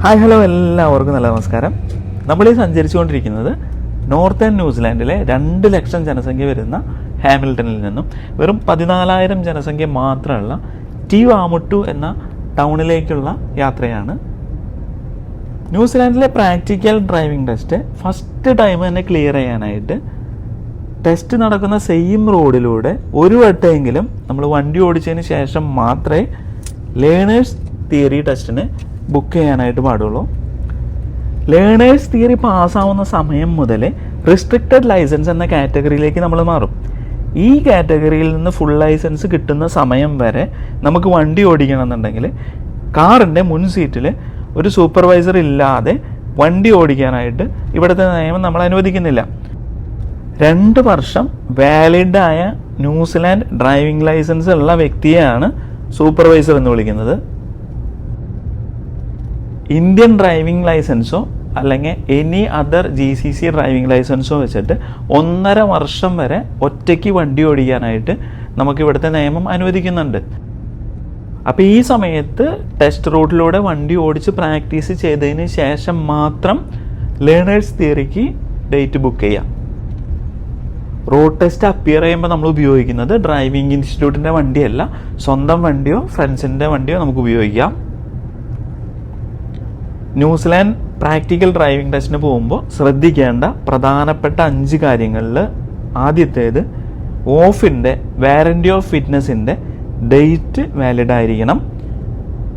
Hi hello എല്ലാവർക്കും നല്ല നമസ്കാരം. നമ്മളീ സഞ്ചരിച്ചുകൊണ്ടിരിക്കുന്നത് നോർത്തേൺ ന്യൂസിലാൻഡിലെ 2 ലക്ഷം ജനസംഖ്യ വരുന്ന ഹാമിൽട്ടണിൽ നിന്നും വെറും 14,000 ജനസംഖ്യ മാത്രമുള്ള ടിവാമുട്ടു എന്ന ടൗണിലേക്കുള്ള യാത്രയാണ്. ന്യൂസിലാൻഡിലെ practical driving test first time തന്നെ ക്ലിയർ ചെയ്യാനായിട്ട് ടെസ്റ്റ് നടക്കുന്ന സെയിം റോഡിലൂടെ ഒരു വട്ടമെങ്കിലും നമ്മൾ വണ്ടി ഓടിച്ചതിന് ശേഷം മാത്രമേ ലേണേഴ്സ് തിയറി ടെസ്റ്റിന് ബുക്ക് ചെയ്യാനായിട്ട് പാടുള്ളൂ. ലേണേഴ്സ് തിയറി പാസ്സാവുന്ന സമയം മുതൽ റിസ്ട്രിക്റ്റഡ് ലൈസൻസ് എന്ന കാറ്റഗറിയിലേക്ക് നമ്മൾ മാറും. ഈ കാറ്റഗറിയിൽ നിന്ന് ഫുൾ ലൈസൻസ് കിട്ടുന്ന സമയം വരെ നമുക്ക് വണ്ടി ഓടിക്കണമെന്നുണ്ടെങ്കിൽ കാറിൻ്റെ മുൻ സീറ്റിൽ ഒരു സൂപ്പർവൈസർ ഇല്ലാതെ വണ്ടി ഓടിക്കാനായിട്ട് ഇവിടുത്തെ നിയമം നമ്മൾ അനുവദിക്കുന്നില്ല. 2 വർഷം വാലിഡായ ന്യൂസിലാൻഡ് ഡ്രൈവിംഗ് ലൈസൻസ് ഉള്ള വ്യക്തിയെയാണ് സൂപ്പർവൈസർ എന്ന് വിളിക്കുന്നത്. ഇന്ത്യൻ ഡ്രൈവിംഗ് ലൈസൻസോ അല്ലെങ്കിൽ എനി അതർ GCC ഡ്രൈവിംഗ് ലൈസൻസോ വെച്ചിട്ട് 1.5 വർഷം വരെ ഒറ്റയ്ക്ക് വണ്ടി ഓടിക്കാനായിട്ട് നമുക്ക് ഇവിടുത്തെ നിയമം അനുവദിക്കുന്നുണ്ട്. അപ്പോൾ ഈ സമയത്ത് ടെസ്റ്റ് റൂട്ടിലൂടെ വണ്ടി ഓടിച്ച് പ്രാക്ടീസ് ചെയ്തതിന് ശേഷം മാത്രം ലേണേഴ്സ് തിയറിക്ക് ഡേറ്റ് ബുക്ക് ചെയ്യാം. റോഡ് ടെസ്റ്റ് അപ്പിയർ ചെയ്യുമ്പോൾ നമ്മൾ ഉപയോഗിക്കുന്നത് ഡ്രൈവിംഗ് ഇൻസ്റ്റിറ്റ്യൂട്ടിൻ്റെ വണ്ടിയല്ല, സ്വന്തം വണ്ടിയോ ഫ്രണ്ട്സിൻ്റെ വണ്ടിയോ നമുക്ക് ഉപയോഗിക്കാം. ന്യൂസിലാൻഡ് പ്രാക്ടിക്കൽ ഡ്രൈവിംഗ് ടെസ്റ്റിന് പോകുമ്പോൾ ശ്രദ്ധിക്കേണ്ട പ്രധാനപ്പെട്ട 5 കാര്യങ്ങളിൽ ആദ്യത്തേത് ഓഫിൻ്റെ വാറൻറ്റി ഓഫ് ഫിറ്റ്നസിൻ്റെ ഡേറ്റ് വാലിഡ് ആയിരിക്കണം.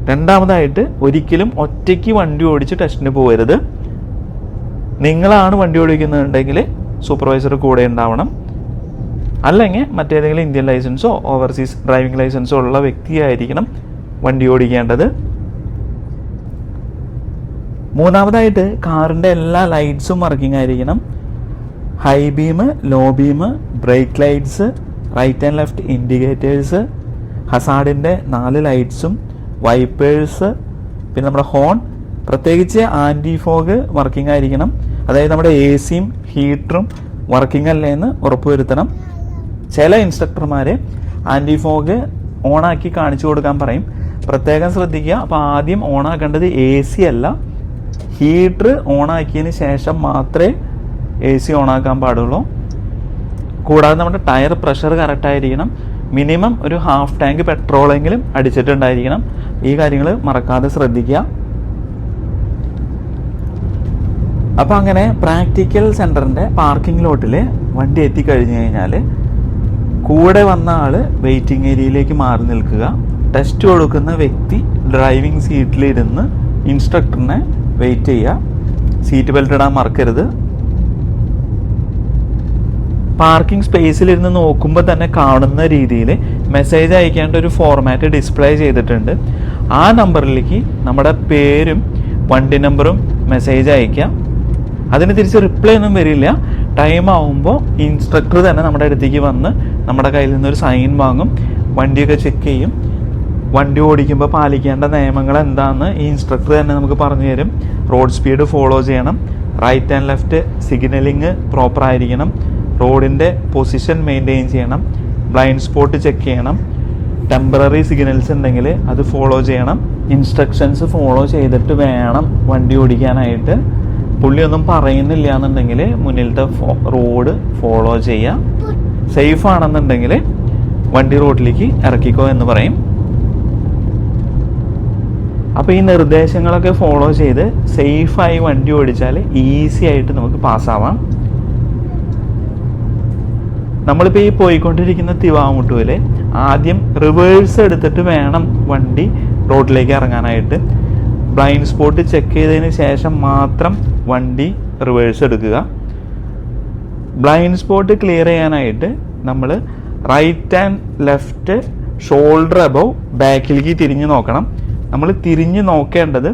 രണ്ടാമതായിട്ട് ഒരിക്കലും ഒറ്റയ്ക്ക് വണ്ടി ഓടിച്ച് ടെസ്റ്റിന് പോകരുത്. നിങ്ങളാണ് വണ്ടി ഓടിക്കുന്നുണ്ടെങ്കിൽ സൂപ്പർവൈസർ കൂടെ ഉണ്ടാവണം. അല്ലെങ്കിൽ മറ്റേതെങ്കിലും ഇന്ത്യൻ ലൈസൻസോ ഓവർസീസ് ഡ്രൈവിംഗ് ലൈസൻസോ ഉള്ള വ്യക്തിയായിരിക്കണം വണ്ടി ഓടിക്കേണ്ടത്. മൂന്നാമതായിട്ട് കാറിൻ്റെ എല്ലാ ലൈറ്റ്സും വർക്കിംഗ് ആയിരിക്കണം. High beam, low beam, brake lights, right and left indicators, ഹസാർഡിൻ്റെ 4 ലൈറ്റ്സും, വൈപ്പേഴ്സ്, പിന്നെ നമ്മുടെ ഹോൺ, പ്രത്യേകിച്ച് ആൻറ്റി ഫോഗ് വർക്കിംഗ് ആയിരിക്കണം. അതായത് നമ്മുടെ AC-യും ഹീറ്ററും വർക്കിംഗ് അല്ലേ എന്ന് ഉറപ്പുവരുത്തണം. ചില ഇൻസ്ട്രക്ടർമാർ ആൻറ്റി ഫോഗ് ഓണാക്കി കാണിച്ചു കൊടുക്കാൻ പറയും, പ്രത്യേകം ശ്രദ്ധിക്കുക. അപ്പോൾ ആദ്യം ഓണാക്കേണ്ടത് AC അല്ല, ഹീറ്റർ ഓണാക്കിയതിന് ശേഷം മാത്രമേ AC ഓണാക്കാൻ പാടുള്ളൂ. കൂടാതെ നമ്മുടെ ടയർ പ്രഷർ കറക്റ്റായിരിക്കണം. മിനിമം ഒരു ഹാഫ് ടാങ്ക് പെട്രോളെങ്കിലും അടിച്ചിട്ടുണ്ടായിരിക്കണം. ഈ കാര്യങ്ങൾ മറക്കാതെ ശ്രദ്ധിക്കുക. അപ്പോൾ അങ്ങനെ പ്രാക്ടിക്കൽ സെൻറ്ററിൻ്റെ പാർക്കിംഗ് ലോട്ടിൽ വണ്ടി എത്തിക്കഴിഞ്ഞ് കഴിഞ്ഞാൽ കൂടെ വന്ന ആൾ വെയിറ്റിംഗ് ഏരിയയിലേക്ക് മാറി നിൽക്കുക. ടെസ്റ്റ് കൊടുക്കുന്ന വ്യക്തി ഡ്രൈവിംഗ് സീറ്റിലിരുന്ന് ഇൻസ്ട്രക്ടറിനെ വെയിറ്റ് ചെയ്യുക. സീറ്റ് ബെൽറ്റ് ഇടാൻ മറക്കരുത്. പാർക്കിംഗ് സ്പേസിലിരുന്ന് നോക്കുമ്പോൾ തന്നെ കാണുന്ന രീതിയിൽ മെസ്സേജ് അയക്കേണ്ട ഒരു ഫോർമാറ്റ് ഡിസ്പ്ലേ ചെയ്തിട്ടുണ്ട്. ആ നമ്പറിലേക്ക് നമ്മുടെ പേരും വണ്ടി നമ്പറും മെസ്സേജ് അയക്കാം. അതിന് തിരിച്ച് റിപ്ലൈ ഒന്നും വരില്ല. ടൈം ആവുമ്പോൾ ഇൻസ്ട്രക്ടർ തന്നെ നമ്മുടെ അടുത്തേക്ക് വന്ന് നമ്മുടെ കയ്യിൽ നിന്നൊരു സൈൻ വാങ്ങും, വണ്ടിയൊക്കെ ചെക്ക് ചെയ്യും. വണ്ടി ഓടിക്കുമ്പോൾ പാലിക്കേണ്ട നിയമങ്ങൾ എന്താണെന്ന് ഈ ഇൻസ്ട്രക്ടർ തന്നെ നമുക്ക് പറഞ്ഞു തരും. റോഡ് സ്പീഡ് ഫോളോ ചെയ്യണം, right and left signalling proper ആയിരിക്കണം, റോഡിൻ്റെ പൊസിഷൻ മെയിൻറ്റെയിൻ ചെയ്യണം, ബ്ലൈൻഡ് സ്പോട്ട് ചെക്ക് ചെയ്യണം, ടെമ്പററി സിഗ്നൽസ് ഉണ്ടെങ്കിൽ അത് ഫോളോ ചെയ്യണം. ഇൻസ്ട്രക്ഷൻസ് ഫോളോ ചെയ്തിട്ട് വേണം വണ്ടി ഓടിക്കാനായിട്ട്. പുള്ളിയൊന്നും പറയുന്നില്ല എന്നുണ്ടെങ്കിൽ മുന്നിലത്തെ റോഡ് ഫോളോ ചെയ്യുക. സേഫ് ആണെന്നുണ്ടെങ്കിൽ വണ്ടി റോഡിലേക്ക് ഇറക്കിക്കോ എന്ന് പറയും. അപ്പോൾ ഈ നിർദ്ദേശങ്ങളൊക്കെ ഫോളോ ചെയ്ത് സേഫായി വണ്ടി ഓടിച്ചാൽ ഈസി ആയിട്ട് നമുക്ക് പാസ്സാവാം. നമ്മളിപ്പോൾ ഈ പോയിക്കൊണ്ടിരിക്കുന്ന തിവാമുട്ടുവിൽ ആദ്യം റിവേഴ്സ് എടുത്തിട്ട് വേണം വണ്ടി റോഡിലേക്ക് ഇറങ്ങാനായിട്ട്. ബ്ലൈൻഡ് സ്പോട്ട് ചെക്ക് ചെയ്തതിന് ശേഷം മാത്രം വണ്ടി റിവേഴ്സ് എടുക്കുക. ബ്ലൈൻഡ് സ്പോട്ട് ക്ലിയർ ചെയ്യാനായിട്ട് നമ്മൾ right and left shoulder above ബാക്കിലേക്ക് തിരിഞ്ഞ് നോക്കണം. നമ്മൾ തിരിഞ്ഞ് നോക്കേണ്ടത്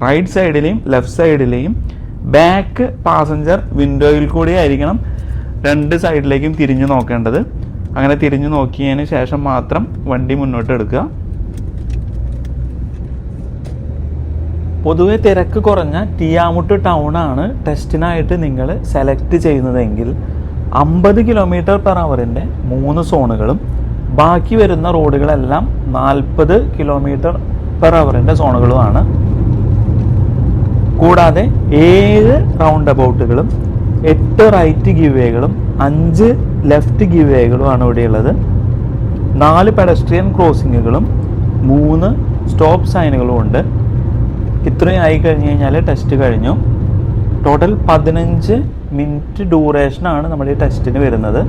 റൈറ്റ് സൈഡിലെയും ലെഫ്റ്റ് സൈഡിലെയും ബാക്ക് പാസഞ്ചർ വിൻഡോയിൽ കൂടി ആയിരിക്കണം 2 സൈഡിലേക്കും തിരിഞ്ഞ് നോക്കേണ്ടത്. അങ്ങനെ തിരിഞ്ഞ് നോക്കിയതിന് ശേഷം മാത്രം വണ്ടി മുന്നോട്ട് എടുക്കുക. പൊതുവെ തിരക്ക് കുറഞ്ഞ ടിയാമുട്ടു ടൗണാണ് ടെസ്റ്റിനായിട്ട് നിങ്ങൾ സെലക്ട് ചെയ്യുന്നതെങ്കിൽ 50 km/hന്റെ 3 സോണുകളും ബാക്കി വരുന്ന റോഡുകളെല്ലാം 40 km/hന്റെ സോണുകളുമാണ്. കൂടാതെ 7 റൗണ്ട് അബൌട്ടുകളും 8 റൈറ്റ് ഗിവ് വേകളും 5 ലെഫ്റ്റ് ഗിവ് വേകളുമാണ് ഇവിടെയുള്ളത്. 4 പെഡസ്ട്രിയൻ ക്രോസിങ്ങുകളും 3 സ്റ്റോപ്പ് സൈനുകളും ഉണ്ട്. ഇത്രയും ആയി കഴിഞ്ഞ് കഴിഞ്ഞാൽ ടെസ്റ്റ് കഴിഞ്ഞു. ടോട്ടൽ 15 മിനിറ്റ് ഡ്യൂറേഷനാണ് നമ്മുടെ ഈ ടെസ്റ്റിന് വരുന്നത്.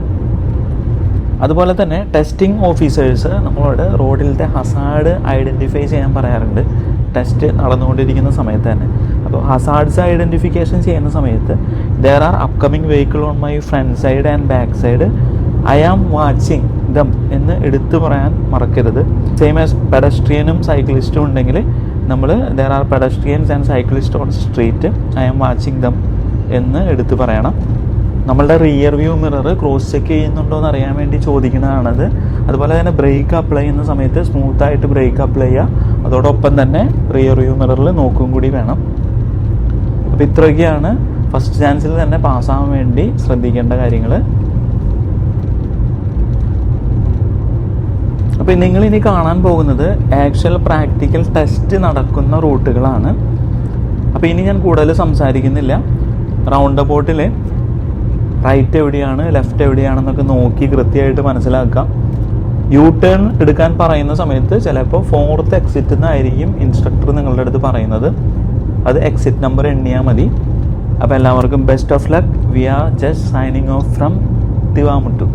അതുപോലെ തന്നെ ടെസ്റ്റിംഗ് ഓഫീസേഴ്സ് നമ്മളോട് റോഡിലത്തെ ഹസാർഡ് ഐഡൻറ്റിഫൈ ചെയ്യാൻ പറയാറുണ്ട് ടെസ്റ്റ് നടന്നുകൊണ്ടിരിക്കുന്ന സമയത്ത് തന്നെ. അപ്പോൾ ഹസാർഡ്സ് ഐഡൻറ്റിഫിക്കേഷൻ ചെയ്യുന്ന സമയത്ത് there are upcoming vehicle on my front side and back side, I am watching them എന്ന് എടുത്തു പറയാൻ മറക്കരുത്. സെയിം ആസ് പെഡസ്ട്രിയനും സൈക്ലിസ്റ്റും ഉണ്ടെങ്കിൽ നമ്മൾ there are pedestrians and cyclist on street, I am watching them എന്ന് എടുത്തു പറയണം. നമ്മളുടെ rear view mirror cross check ചെയ്യുന്നുണ്ടോ എന്ന് അറിയാൻ വേണ്ടി ചോദിക്കുന്നതാണത്. അതുപോലെ തന്നെ ബ്രേക്ക് അപ്ലൈ ചെയ്യുന്ന സമയത്ത് സ്മൂത്തായിട്ട് ബ്രേക്ക് അപ്ലൈ ചെയ്യുക, അതോടൊപ്പം തന്നെ റിയർ വ്യൂ മിററിൽ നോക്കും കൂടി വേണം. അപ്പോൾ ഇത്രയൊക്കെയാണ് ഫസ്റ്റ് ചാൻസിൽ തന്നെ പാസ്സാവാൻ വേണ്ടി ശ്രദ്ധിക്കേണ്ട കാര്യങ്ങൾ. അപ്പോൾ നിങ്ങളിനി കാണാൻ പോകുന്നത് ആക്ച്വൽ പ്രാക്ടിക്കൽ ടെസ്റ്റ് നടക്കുന്ന റൂട്ടുകളാണ്. അപ്പോൾ ഇനി ഞാൻ കൂടുതൽ സംസാരിക്കുന്നില്ല. റൗണ്ട് അബൌട്ടിൽ റൈറ്റ് എവിടെയാണ് ലെഫ്റ്റ് എവിടെയാണെന്നൊക്കെ നോക്കി കൃത്യമായിട്ട് മനസ്സിലാക്കാം. യു ടേൺ എടുക്കാൻ പറയുന്ന സമയത്ത് ചിലപ്പോൾ 4th എക്സിറ്റ് എന്നായിരിക്കും ഇൻസ്ട്രക്ടർ നിങ്ങളുടെ അടുത്ത് പറയുന്നത്. അത് എക്സിറ്റ് നമ്പർ എണ്ണിയാൽ മതി. അപ്പോൾ എല്ലാവർക്കും best of luck. We are just signing off from തിവാമുട്ടു.